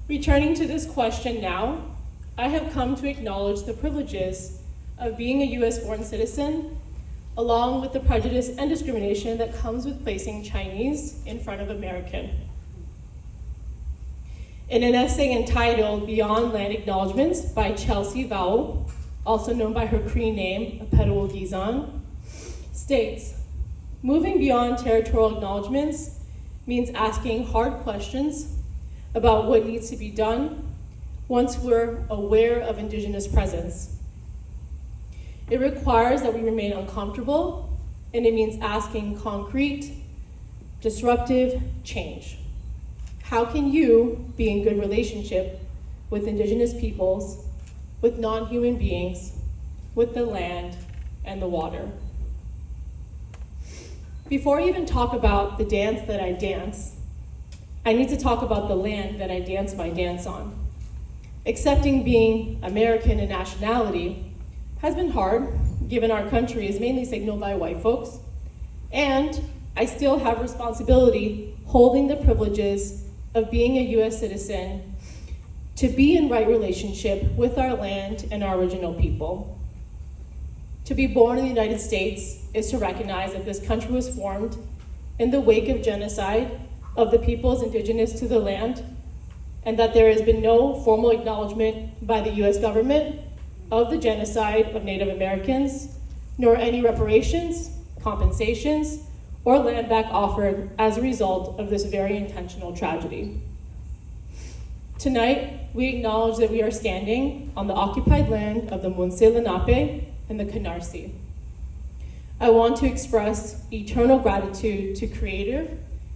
Returning to this question now, I have come to acknowledge the privileges of being a US-born citizen, along with the prejudice and discrimination that comes with placing Chinese in front of American. In an essay entitled Beyond Land Acknowledgements by Chelsea Vowell, also known by her Cree name, Apetual Gizan, states, moving beyond territorial acknowledgements means asking hard questions about what needs to be done once we're aware of Indigenous presence. It requires that we remain uncomfortable, and it means asking concrete, disruptive change. How can you be in good relationship with Indigenous peoples, with non-human beings, with the land and the water? Before I even talk about the dance that I dance, I need to talk about the land that I dance my dance on. Accepting being American in nationality has been hard, given our country is mainly signaled by white folks, and I still have responsibility holding the privileges of being a US citizen to be in right relationship with our land and our original people. To be born in the United States is to recognize that this country was formed in the wake of genocide of the peoples indigenous to the land, and that there has been no formal acknowledgement by the US government of the genocide of Native Americans, nor any reparations, compensations, or land back offered as a result of this very intentional tragedy. Tonight, we acknowledge that we are standing on the occupied land of the Munsee Lenape and the Canarsie. I want to express eternal gratitude to Creator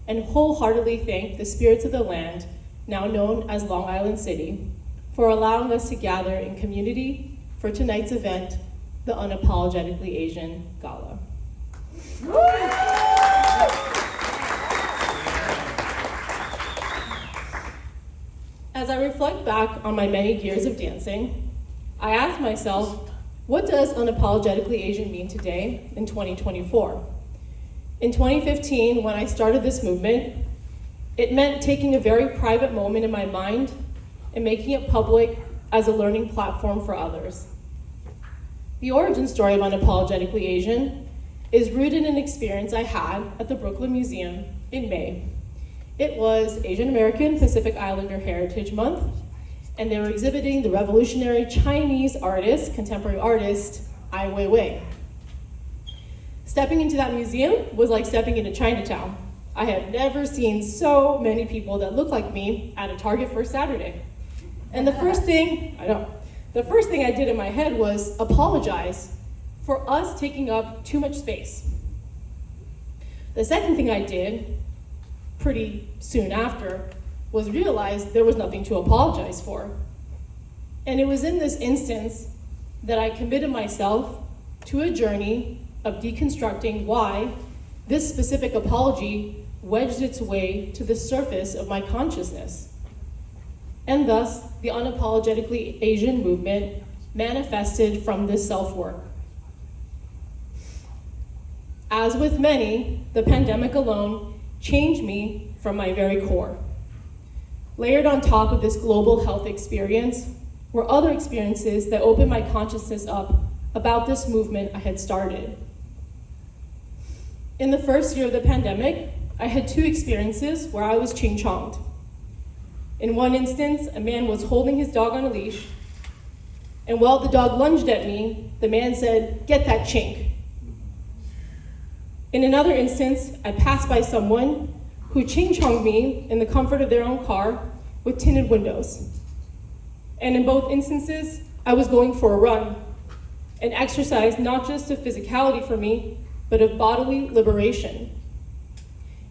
and wholeheartedly thank the spirits of the land, now known as Long Island City, for allowing us to gather in community for tonight's event, the Unapologetically Asian Gala. As I reflect back on my many years of dancing, I ask myself, what does unapologetically Asian mean today in 2024? In 2015, when I started this movement, it meant taking a very private moment in my mind and making it public as a learning platform for others. The origin story of Unapologetically Asian is rooted in an experience I had at the Brooklyn Museum in May. It was Asian American Pacific Islander Heritage Month, and they were exhibiting the revolutionary Chinese artist, contemporary artist, Wei Wei. Stepping into that museum was like stepping into Chinatown. I had never seen so many people that looked like me at a Target for Saturday. And the first thing I did in my head was apologize for us taking up too much space. The second thing I did, pretty soon after, was realize there was nothing to apologize for. And it was in this instance that I committed myself to a journey of deconstructing why this specific apology wedged its way to the surface of my consciousness. And thus, the Unapologetically Asian movement manifested from this self-work. As with many, the pandemic alone changed me from my very core. Layered on top of this global health experience were other experiences that opened my consciousness up about this movement I had started. In the first year of the pandemic, I had two experiences where I was ching-chonged. In one instance, a man was holding his dog on a leash, and while the dog lunged at me, the man said, "Get that chink." In another instance, I passed by someone who ching-chonged me in the comfort of their own car with tinted windows. And in both instances, I was going for a run, an exercise not just of physicality for me, but of bodily liberation.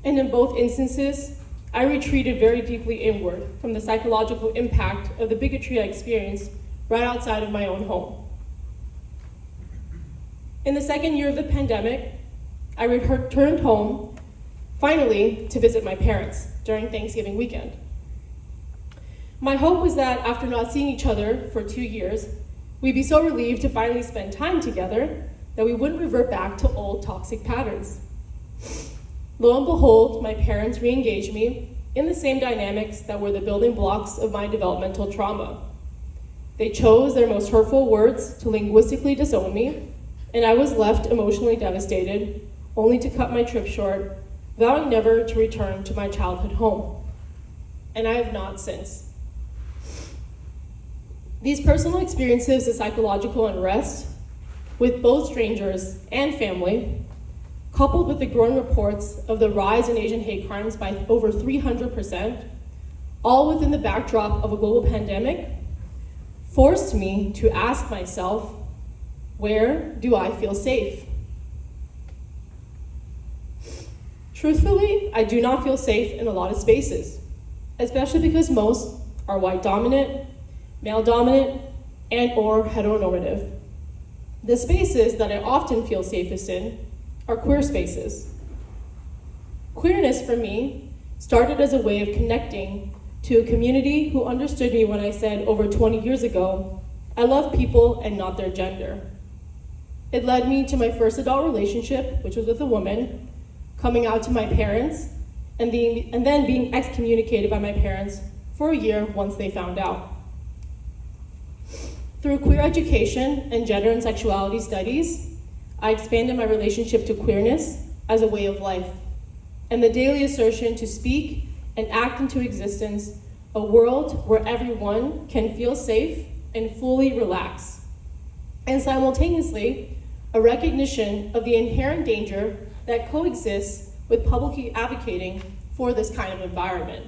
And in both instances, I retreated very deeply inward from the psychological impact of the bigotry I experienced right outside of my own home. In the second year of the pandemic, I returned home, finally, to visit my parents during Thanksgiving weekend. My hope was that after not seeing each other for 2 years, we'd be so relieved to finally spend time together that we wouldn't revert back to old toxic patterns. Lo and behold, my parents re-engaged me in the same dynamics that were the building blocks of my developmental trauma. They chose their most hurtful words to linguistically disown me, and I was left emotionally devastated, only to cut my trip short, vowing never to return to my childhood home. And I have not since. These personal experiences of psychological unrest, with both strangers and family, coupled with the growing reports of the rise in Asian hate crimes by over 300%, all within the backdrop of a global pandemic, forced me to ask myself, where do I feel safe? Truthfully, I do not feel safe in a lot of spaces, especially because most are white dominant, male dominant, and or heteronormative. The spaces that I often feel safest in are queer spaces. Queerness for me started as a way of connecting to a community who understood me when I said over 20 years ago, I love people and not their gender. It led me to my first adult relationship, which was with a woman, coming out to my parents, and then being excommunicated by my parents for a year once they found out. Through queer education and gender and sexuality studies, I expanded my relationship to queerness as a way of life, and the daily assertion to speak and act into existence a world where everyone can feel safe and fully relax, and simultaneously a recognition of the inherent danger that coexists with publicly advocating for this kind of environment.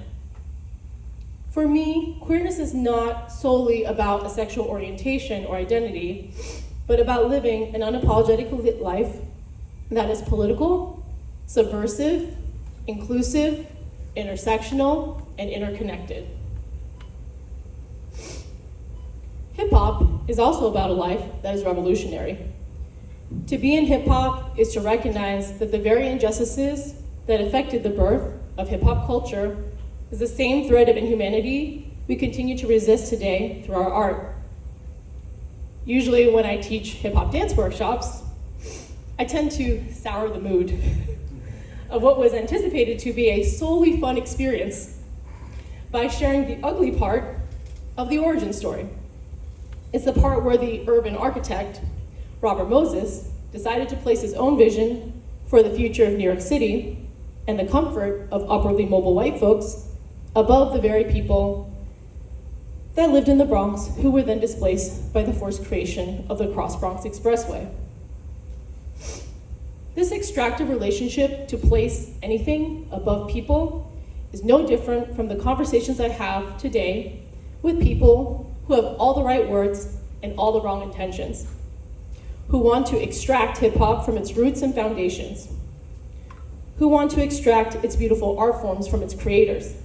For me, queerness is not solely about a sexual orientation or identity, but about living an unapologetic life that is political, subversive, inclusive, intersectional, and interconnected. Hip-hop is also about a life that is revolutionary. To be in hip-hop is to recognize that the very injustices that affected the birth of hip-hop culture is the same thread of inhumanity we continue to resist today through our art. Usually when I teach hip-hop dance workshops, I tend to sour the mood of what was anticipated to be a solely fun experience by sharing the ugly part of the origin story. It's the part where the urban architect, Robert Moses, decided to place his own vision for the future of New York City and the comfort of upwardly mobile white folks above the very people that lived in the Bronx, who were then displaced by the forced creation of the Cross Bronx Expressway. This extractive relationship to place anything above people is no different from the conversations I have today with people who have all the right words and all the wrong intentions, who want to extract hip-hop from its roots and foundations, who want to extract its beautiful art forms from its creators.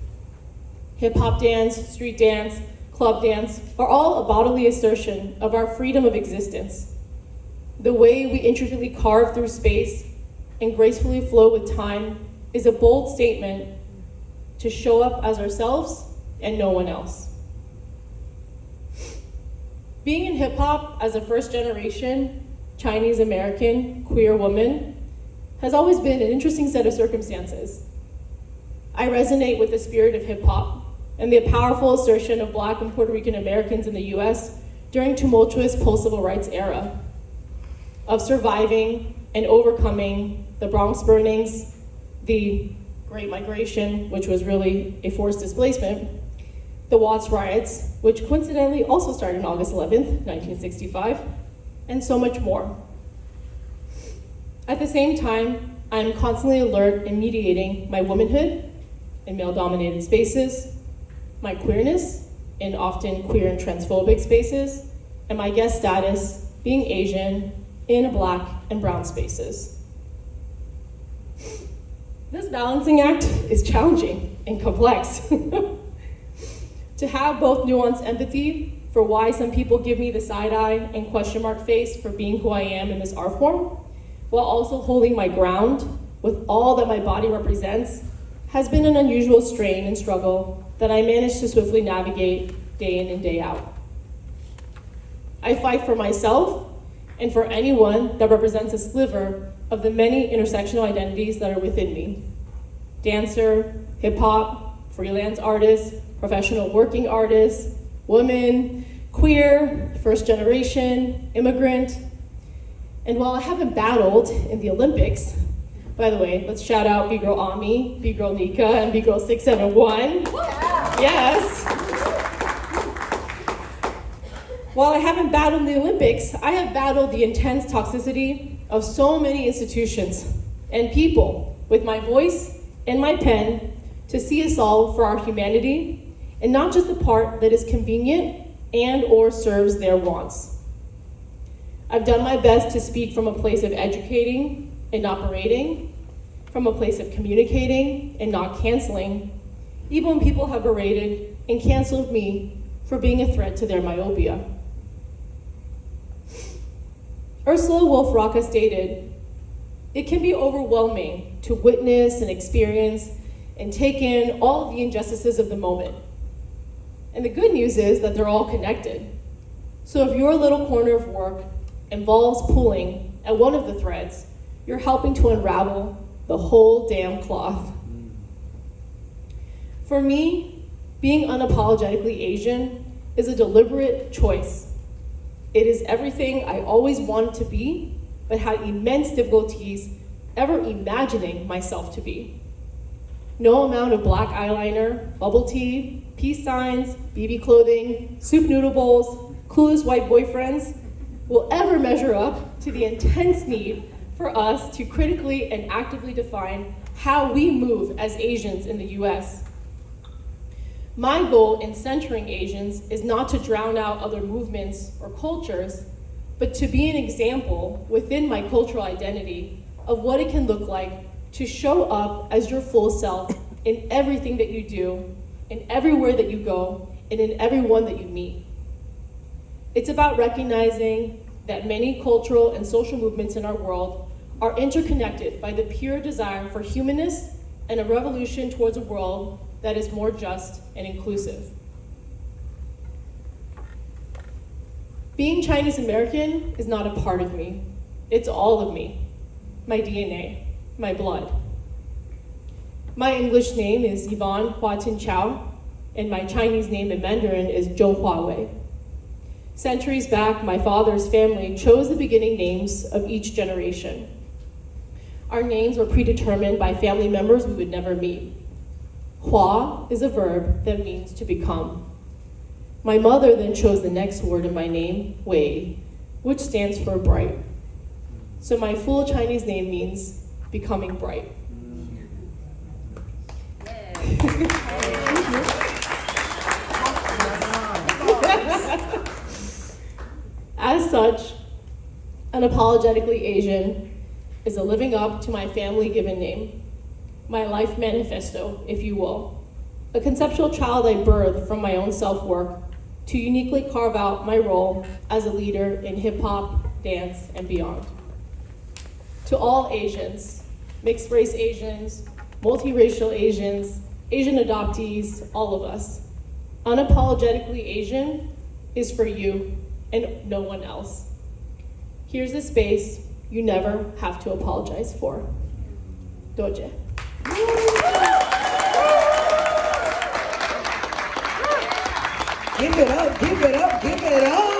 Hip-hop dance, street dance, club dance are all a bodily assertion of our freedom of existence. The way we intricately carve through space and gracefully flow with time is a bold statement to show up as ourselves and no one else. Being in hip-hop as a first-generation Chinese American queer woman has always been an interesting set of circumstances. I resonate with the spirit of hip-hop and the powerful assertion of Black and Puerto Rican Americans in the US during tumultuous post-civil rights era, of surviving and overcoming the Bronx burnings, the Great Migration, which was really a forced displacement, the Watts riots, which coincidentally also started on August 11th, 1965, and so much more. At the same time, I'm constantly alert in mediating my womanhood in male-dominated spaces, my queerness in often queer and transphobic spaces, and my guest status being Asian in Black and brown spaces. This balancing act is challenging and complex. To have both nuanced empathy for why some people give me the side eye and question mark face for being who I am in this art form, while also holding my ground with all that my body represents, has been an unusual strain and struggle that I managed to swiftly navigate day in and day out. I fight for myself and for anyone that represents a sliver of the many intersectional identities that are within me. Dancer, hip hop, freelance artist, professional working artist, woman, queer, first generation, immigrant. And while I haven't battled in the Olympics, by the way, let's shout out B-Girl Ami, B-Girl Nika, and B-Girl 671. Yes. While I haven't battled in the Olympics, I have battled the intense toxicity of so many institutions and people with my voice and my pen to see us all for our humanity and not just the part that is convenient and or serves their wants. I've done my best to speak from a place of educating and not berating, from a place of communicating and not canceling, even when people have berated and canceled me for being a threat to their myopia. Ursula Wolf Rocca stated, "It can be overwhelming to witness and experience and take in all of the injustices of the moment. And the good news is that they're all connected. So if your little corner of work involves pulling at one of the threads, you're helping to unravel the whole damn cloth." For me, being unapologetically Asian is a deliberate choice. It is everything I always wanted to be, but had immense difficulties ever imagining myself to be. No amount of black eyeliner, bubble tea, peace signs, BB clothing, soup noodle bowls, clueless white boyfriends will ever measure up to the intense need for us to critically and actively define how we move as Asians in the US. My goal in centering Asians is not to drown out other movements or cultures, but to be an example within my cultural identity of what it can look like to show up as your full self in everything that you do, in everywhere that you go, and in everyone that you meet. It's about recognizing that many cultural and social movements in our world are interconnected by the pure desire for humanness and a revolution towards a world that is more just and inclusive. Being Chinese American is not a part of me. It's all of me, my DNA, my blood. My English name is Yvonne Huatin Chow, and my Chinese name in Mandarin is Zhou Wei. Centuries back, my father's family chose the beginning names of each generation. Our names were predetermined by family members we would never meet. Hua is a verb that means to become. My mother then chose the next word in my name, Wei, which stands for bright. So my full Chinese name means becoming bright. As such, Unapologetically Asian is a living up to my family given name, my life manifesto, if you will, a conceptual child I birthed from my own self-work to uniquely carve out my role as a leader in hip-hop, dance, and beyond. To all Asians, mixed race Asians, multiracial Asians, Asian adoptees, all of us, Unapologetically Asian is for you and no one else. Here's a space you never have to apologize for. Doje. Give it up, give it up, give it up.